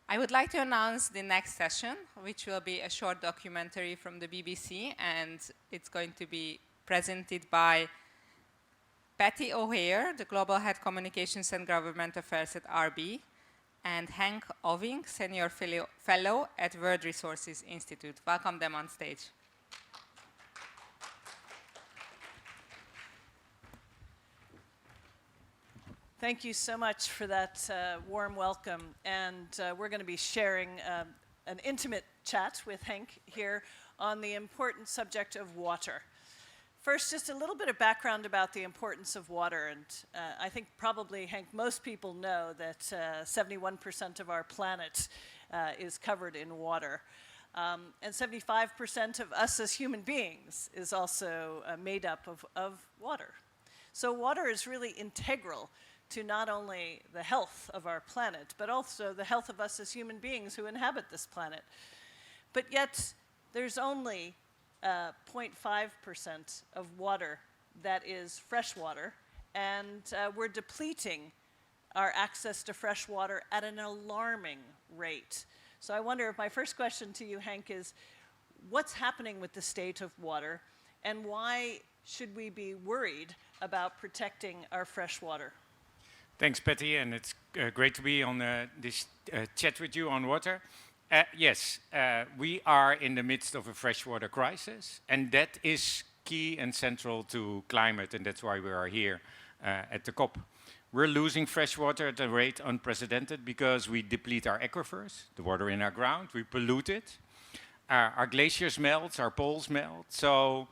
I would like to announce the next session, which will be a short documentary from the BBC, and it's going to be presented by Patty O'Hare, the Global Head Communications and Government Affairs at RB, and Hank Oving, Senior Fellow at World Resources Institute. Welcome them on stage. Thank you so much for that warm welcome. And we're going to be sharing an intimate chat with Hank here on the important subject of water. First, just a little bit of background about the importance of water. And I think probably, Hank, most people know that 71% of our planet is covered in water. And 75% of us as human beings is also made up of water. So water is really integral to not only the health of our planet, but also the health of us as human beings who inhabit this planet. But yet, there's only 0.5% of water that is fresh water, and we're depleting our access to fresh water at an alarming rate. So I wonder if my first question to you, Hank, is what's happening with the state of water, and why should we be worried about protecting our fresh water? Thanks, Patty, and it's great to be on this chat with you on water. Yes, we are in the midst of a freshwater crisis, and that is key and central to climate, and that's why we are here at the COP. We're losing freshwater at a rate unprecedented because we deplete our aquifers, the water in our ground, we pollute it. Our glaciers melt, our poles melt, so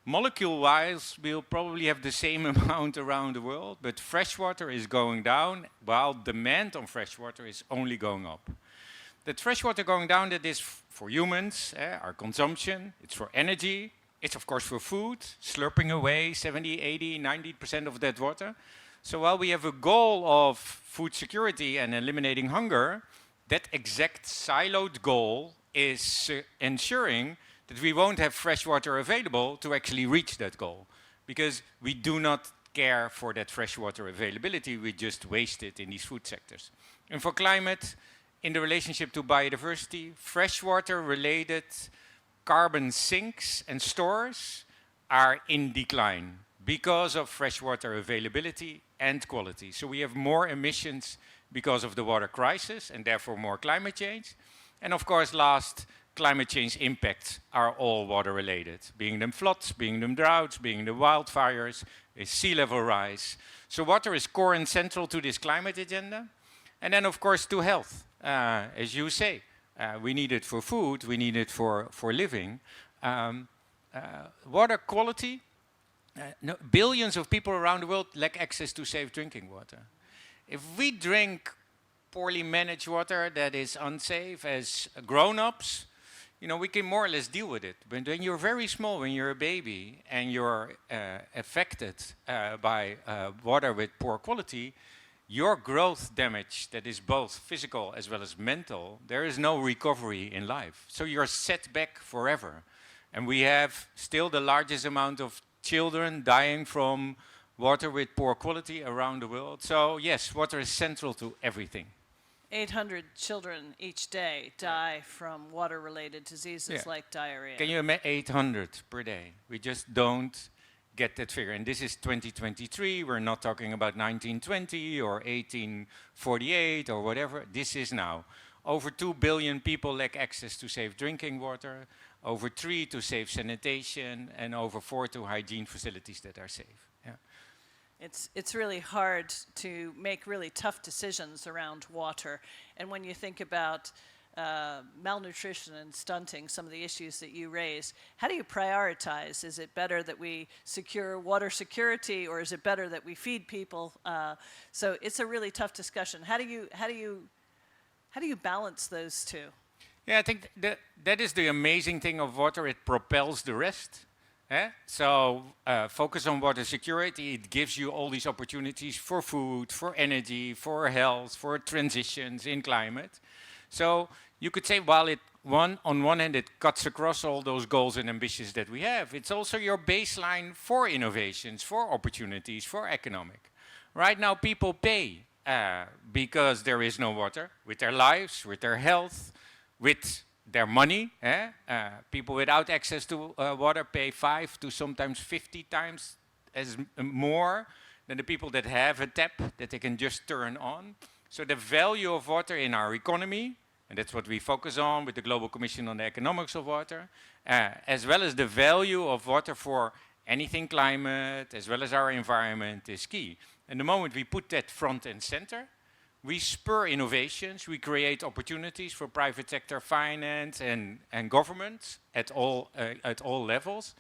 molecule-wise, we'll probably have the same amount around the world, but freshwater is going down, while demand on freshwater is only going up. That freshwater going down, that is for humans, our consumption, it's for energy, it's of course for food, slurping away 70, 80, 90% of that water. So while we have a goal of food security and eliminating hunger, that exact siloed goal is ensuring that we won't have fresh water available to actually reach that goal. Because we do not care for that freshwater availability, we just waste it in these food sectors. And for climate, in the relationship to biodiversity, freshwater-related carbon sinks and stores are in decline because of freshwater availability and quality. So we have more emissions because of the water crisis and therefore more climate change. And of course, last, climate change impacts are all water related, being them floods, being them droughts, being the wildfires, sea level rise. So water is core and central to this climate agenda. And then of course to health, as you say, we need it for food, we need it for living. Water quality, billions of people around the world lack access to safe drinking water. If we drink poorly managed water that is unsafe as grown-ups, you know, we can more or less deal with it. But when you're very small, when you're a baby, and you're affected by water with poor quality, your growth damage that is both physical as well as mental, there is no recovery in life. So you're set back forever. And we have still the largest amount of children dying from water with poor quality around the world. So yes, water is central to everything. 800 children each day die from water-related diseases like diarrhea. Can you imagine 800 per day? We just don't get that figure. And this is 2023. We're not talking about 1920 or 1848 or whatever. This is now. Over 2 billion people lack access to safe drinking water, over 3 to safe sanitation, and over 4 to hygiene facilities that are safe. Yeah. It's really hard to make really tough decisions around water. And when you think about malnutrition and stunting, some of the issues that you raise, how do you prioritize? Is it better that we secure water security, or is it better that we feed people? So it's a really tough discussion. How do you balance those two? Yeah, I think that is the amazing thing of water. It propels the rest. So focus on water security. It gives you all these opportunities for food, for energy, for health, for transitions in climate. So you could say, while on one hand it cuts across all those goals and ambitions that we have, it's also your baseline for innovations, for opportunities, for economic. Right now people pay because there is no water, with their lives, with their health, with their money. People without access to water pay 5 to sometimes 50 times as more than the people that have a tap that they can just turn on. So the value of water in our economy, and that's what we focus on with the Global Commission on the Economics of Water, as well as the value of water for anything climate, as well as our environment, is key. And the moment we put that front and center, we spur innovations, we create opportunities for private sector finance and governments at all levels.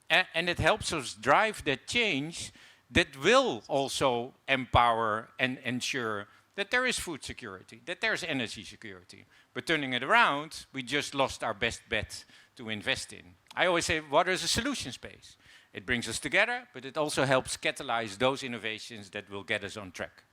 And it helps us drive that change that will also empower and ensure that there is food security, that there's energy security. But turning it around, we just lost our best bet to invest in. I always say water is a solution space. It brings us together, but it also helps catalyze those innovations that will get us on track.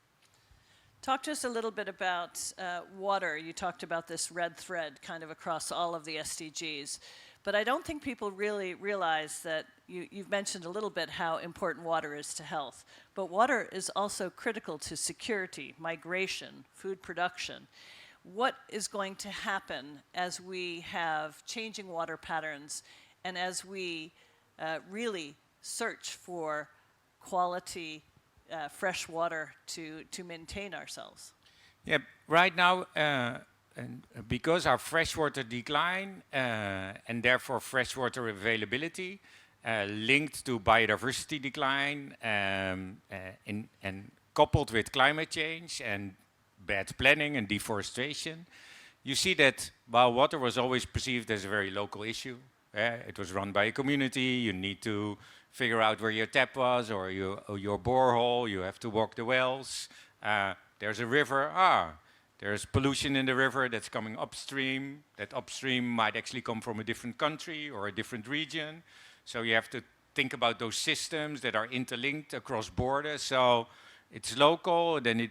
Talk to us a little bit about water. You talked about this red thread kind of across all of the SDGs. But I don't think people really realize that you've mentioned a little bit how important water is to health. But water is also critical to security, migration, food production. What is going to happen as we have changing water patterns and as we really search for quality fresh water to maintain ourselves? Yeah, right now, and because our freshwater decline and therefore freshwater availability linked to biodiversity decline and coupled with climate change and bad planning and deforestation, you see that while water was always perceived as a very local issue, it was run by a community, you need to figure out where your tap was or your borehole, you have to walk the wells, there's a river, there's pollution in the river that's coming upstream. That upstream might actually come from a different country or a different region. So you have to think about those systems that are interlinked across borders. So it's local, then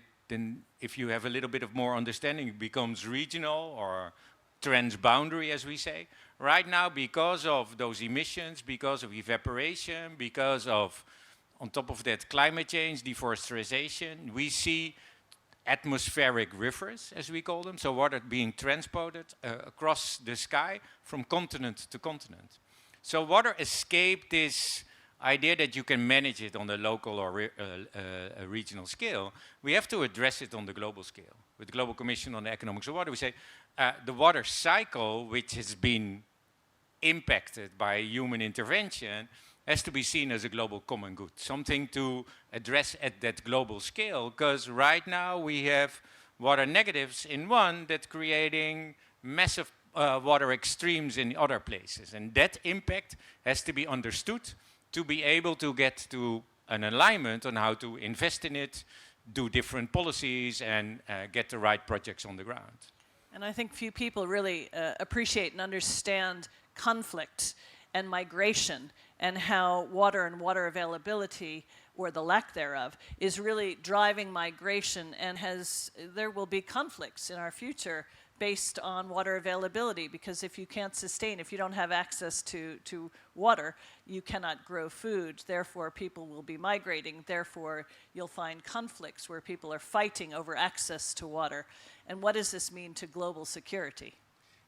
if you have a little bit of more understanding, it becomes regional or transboundary, as we say. Right now, because of those emissions, because of evaporation, because of, on top of that, climate change, deforestation, we see atmospheric rivers, as we call them, so water being transported across the sky from continent to continent. So water escaped this idea that you can manage it on a local or a regional scale. We have to address it on the global scale. With the Global Commission on the Economics of Water, we say the water cycle, which has been impacted by human intervention, has to be seen as a global common good, something to address at that global scale, because right now we have water negatives in one that's creating massive water extremes in other places. And that impact has to be understood to be able to get to an alignment on how to invest in it, do different policies, and get the right projects on the ground. And I think few people really appreciate and understand conflict and migration and how water and water availability, or the lack thereof, is really driving migration, and there will be conflicts in our future based on water availability, because if you can't sustain, if you don't have access to water, you cannot grow food, therefore people will be migrating, therefore you'll find conflicts where people are fighting over access to water. And what does this mean to global security?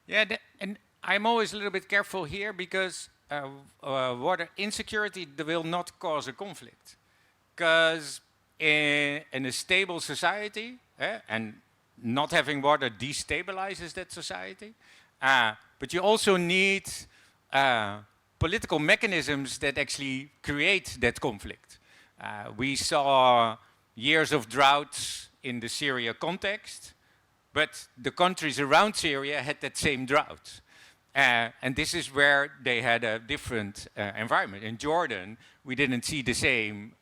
Yeah, and I'm always a little bit careful here, because water insecurity will not cause a conflict. Because in a stable society, and not having water destabilizes that society, but you also need political mechanisms that actually create that conflict. We saw years of droughts in the Syria context, but the countries around Syria had that same drought. And this is where they had a different environment. In Jordan, we didn't see the same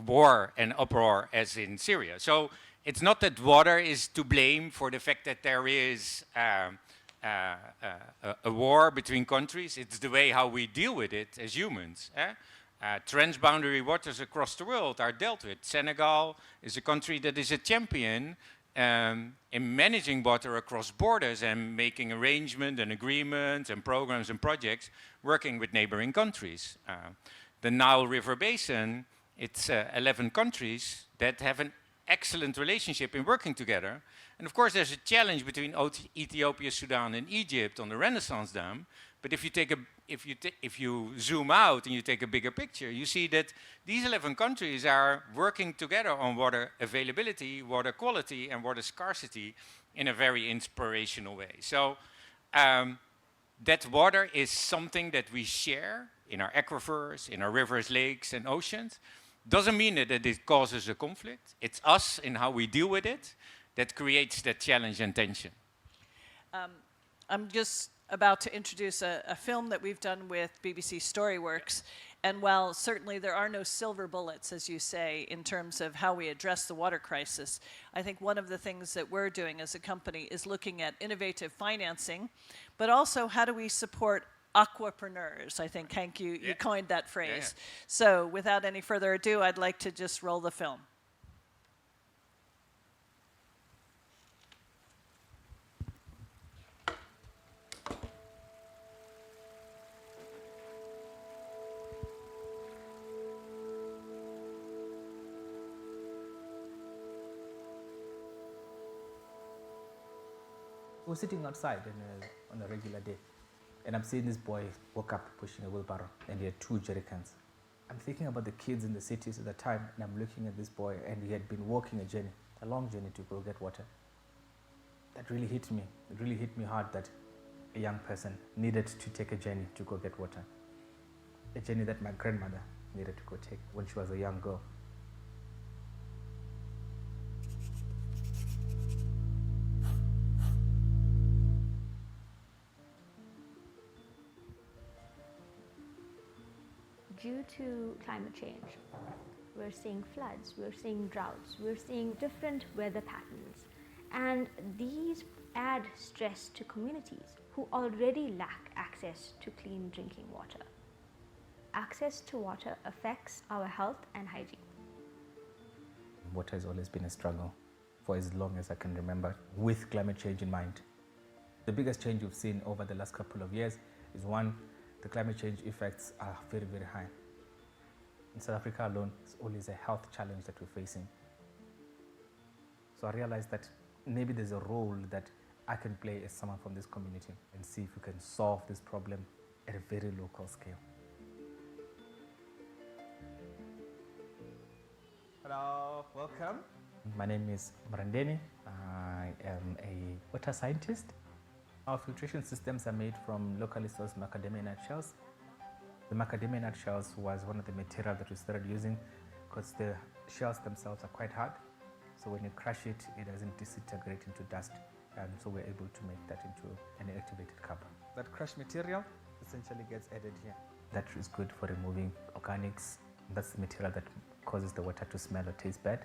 war and uproar as in Syria. So it's not that water is to blame for the fact that there is a war between countries. It's the way how we deal with it as humans. Transboundary waters across the world are dealt with. Senegal is a country that is a champion in managing water across borders and making arrangements and agreements and programs and projects working with neighboring countries. The Nile River Basin It's 11 countries that have an excellent relationship in working together. And of course, there's a challenge between Ethiopia, Sudan, and Egypt on the Renaissance Dam. But if you zoom out and you take a bigger picture, you see that these 11 countries are working together on water availability, water quality, and water scarcity in a very inspirational way. So that water is something that we share in our aquifers, in our rivers, lakes, and oceans. Doesn't mean that it causes a conflict. It's us in how we deal with it that creates that challenge and tension. I'm just about to introduce a film that we've done with BBC Storyworks. And while certainly there are no silver bullets, as you say, in terms of how we address the water crisis, I think one of the things that we're doing as a company is looking at innovative financing, but also how do we support aquapreneurs. I think, Hank, you coined that phrase. So without any further ado, I'd like to just roll the film. We're sitting outside on a regular day, and I'm seeing this boy walk up pushing a wheelbarrow, and he had 2 jerrycans. I'm thinking about the kids in the cities at the time, and I'm looking at this boy, and he had been walking a long journey to go get water. That really hit me. It really hit me hard that a young person needed to take a journey to go get water. A journey that my grandmother needed to go take when she was a young girl. Due to climate change, we're seeing floods, we're seeing droughts, we're seeing different weather patterns, and these add stress to communities who already lack access to clean drinking water. Access to water affects our health and hygiene. Water has always been a struggle for as long as I can remember, with climate change in mind. The biggest change we've seen over the last couple of years is, one, the climate change effects are very, very high. In South Africa alone, it's always a health challenge that we're facing. So I realized that maybe there's a role that I can play as someone from this community and see if we can solve this problem at a very local scale. Hello, welcome. My name is Mrandeni. I am a water scientist. Our filtration systems are made from locally sourced macadamia nut shells. The macadamia nut shells was one of the materials that we started using because the shells themselves are quite hard. So when you crush it, it doesn't disintegrate into dust. And so we're able to make that into an activated carbon. That crushed material essentially gets added here. That is good for removing organics. That's the material that causes the water to smell or taste bad.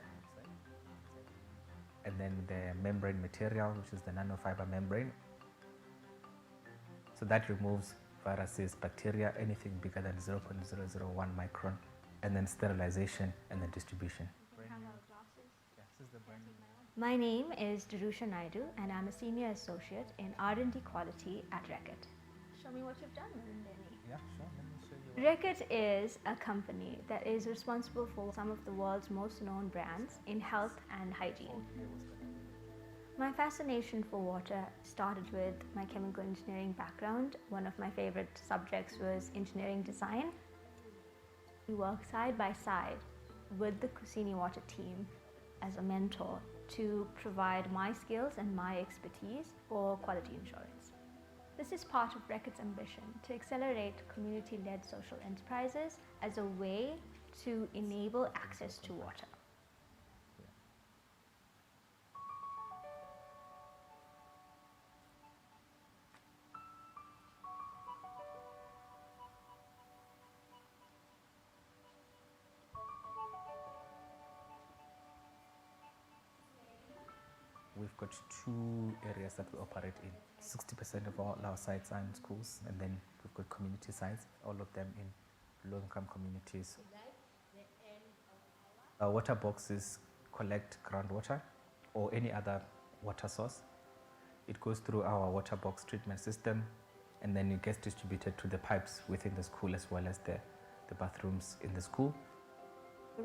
And then the membrane material, which is the nanofiber membrane. So that removes viruses, bacteria, anything bigger than 0.001 micron, and then sterilization and then distribution. My name is Darusha Naidu, and I'm a senior associate in R&D quality at Reckitt. Show me what you've done, Mrandeni. Yeah, sure. Let me show you. Reckitt is a company that is responsible for some of the world's most known brands in health and hygiene. My fascination for water started with my chemical engineering background. One of my favorite subjects was engineering design. We worked side by side with the Kusini Water team as a mentor to provide my skills and my expertise for quality assurance. This is part of Reckitt's ambition to accelerate community-led social enterprises as a way to enable access to water. We've got 2 areas that we operate in. 60% of all our sites are in schools, and then we've got community sites, all of them in low-income communities. Our water boxes collect groundwater or any other water source. It goes through our water box treatment system, and then it gets distributed to the pipes within the school as well as the bathrooms in the school.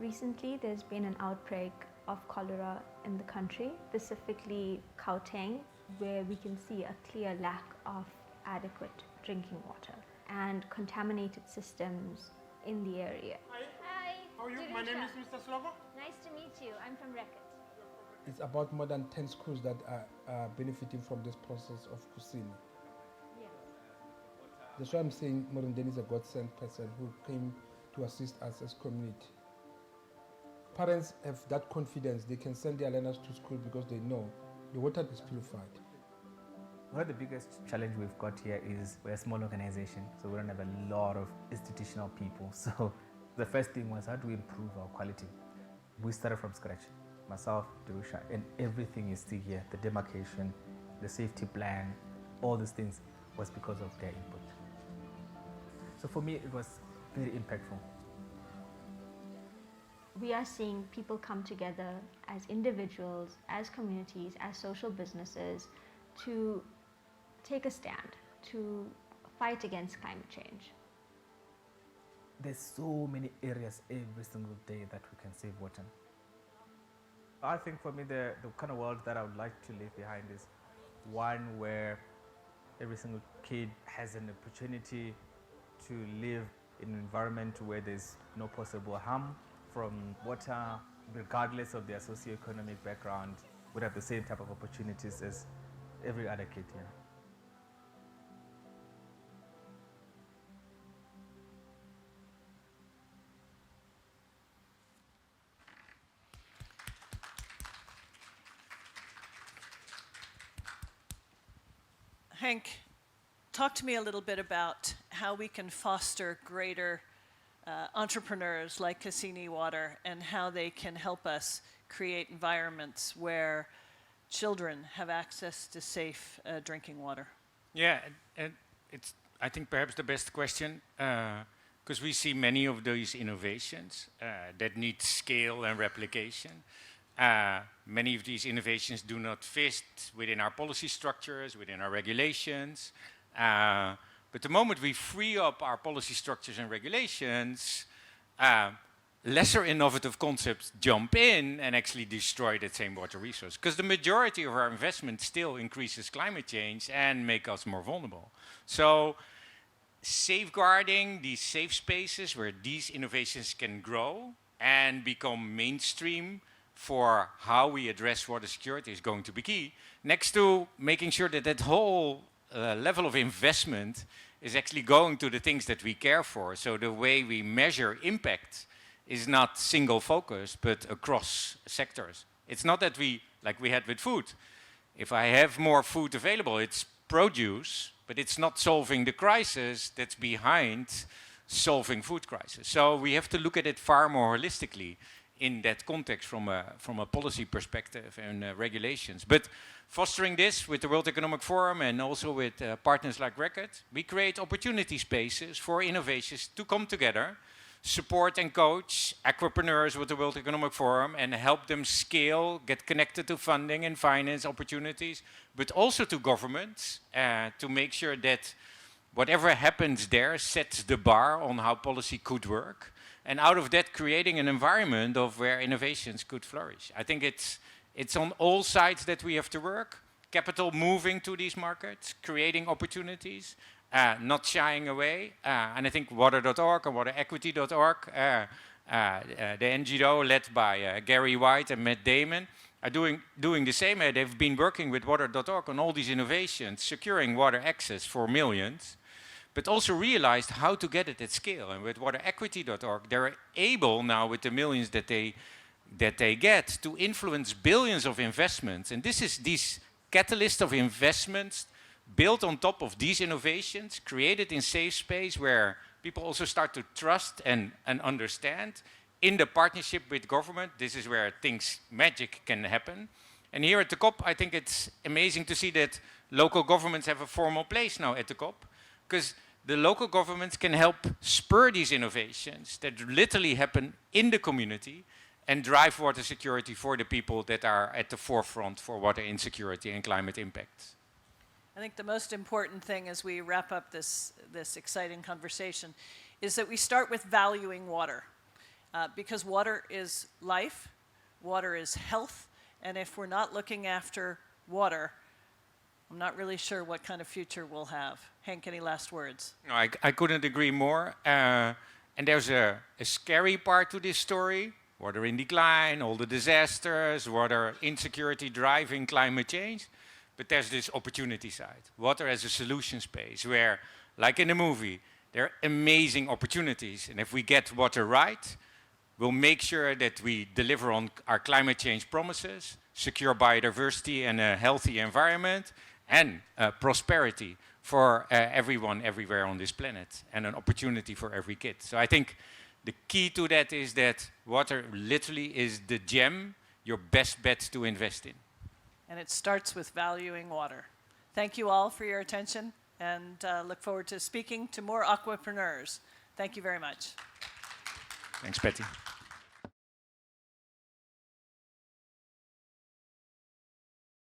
Recently, there's been an outbreak of cholera in the country, specifically Gauteng, where we can see a clear lack of adequate drinking water and contaminated systems in the area. Hi. How are you? My name is Mr. Slovo. Nice to meet you. I'm from Reckitt. It's about more than 10 schools that are benefiting from this process of Kusini. Yes. That's why I'm saying Morindeni is a God-sent person who came to assist us as community. Parents have that confidence. They can send their learners to school because they know the water is purified. One of the biggest challenge we've got here is we're a small organization, so we don't have a lot of institutional people. So the first thing was, how do we improve our quality? We started from scratch. Myself, Darusha, and everything is still here. The demarcation, the safety plan, all these things was because of their input. So for me, it was very impactful. We are seeing people come together as individuals, as communities, as social businesses to take a stand, to fight against climate change. There's so many areas every single day that we can save water. I think for me, the kind of world that I would like to leave behind is one where every single kid has an opportunity to live in an environment where there's no possible harm from water, regardless of their socioeconomic background, would have the same type of opportunities as every other kid here. Hank, talk to me a little bit about how we can foster greater entrepreneurs like Cassini Water and how they can help us create environments where children have access to safe drinking water. Yeah, and it's, I think, perhaps the best question, because we see many of these innovations that need scale and replication. Many of these innovations do not fit within our policy structures, within our regulations. But the moment we free up our policy structures and regulations, lesser innovative concepts jump in and actually destroy that same water resource. Because the majority of our investment still increases climate change and make us more vulnerable. So safeguarding these safe spaces where these innovations can grow and become mainstream for how we address water security is going to be key, next to making sure that that whole level of investment is actually going to the things that we care for. So the way we measure impact is not single focused, but across sectors. It's not that we, like we had with food, if I have more food available, it's produce, but it's not solving the crisis that's behind solving food crisis. So we have to look at it far more holistically in that context from a policy perspective and regulations. But fostering this with the World Economic Forum and also with partners like Reckitt, we create opportunity spaces for innovations to come together, support and coach aquapreneurs with the World Economic Forum and help them scale, get connected to funding and finance opportunities, but also to governments to make sure that whatever happens there sets the bar on how policy could work. And out of that, creating an environment of where innovations could flourish. I think it's on all sides that we have to work. Capital moving to these markets, creating opportunities, not shying away. And I think water.org and waterequity.org, the NGO led by Gary White and Matt Damon, are doing the same. They've been working with water.org on all these innovations, securing water access for millions, but also realized how to get it at scale. And with waterequity.org, they're able now, with the millions that they get, to influence billions of investments. And this is these catalysts of investments built on top of these innovations, created in safe space where people also start to trust and understand. In the partnership with government, this is where magic can happen. And here at the COP, I think it's amazing to see that local governments have a formal place now at the COP, because the local governments can help spur these innovations that literally happen in the community and drive water security for the people that are at the forefront for water insecurity and climate impact. I think the most important thing as we wrap up this exciting conversation is that we start with valuing water. because water is life, water is health, and if we're not looking after water, I'm not really sure what kind of future we'll have. Hank, any last words? No, I couldn't agree more. And there's a scary part to this story. Water in decline, all the disasters, water insecurity driving climate change. But there's this opportunity side. Water as a solution space where, like in the movie, there are amazing opportunities. And if we get water right, we'll make sure that we deliver on our climate change promises, secure biodiversity and a healthy environment, and prosperity for everyone everywhere on this planet, and an opportunity for every kid. So I think the key to that is that water literally is the gem, your best bet to invest in. And it starts with valuing water. Thank you all for your attention, and look forward to speaking to more aquapreneurs. Thank you very much. Thanks, Patty.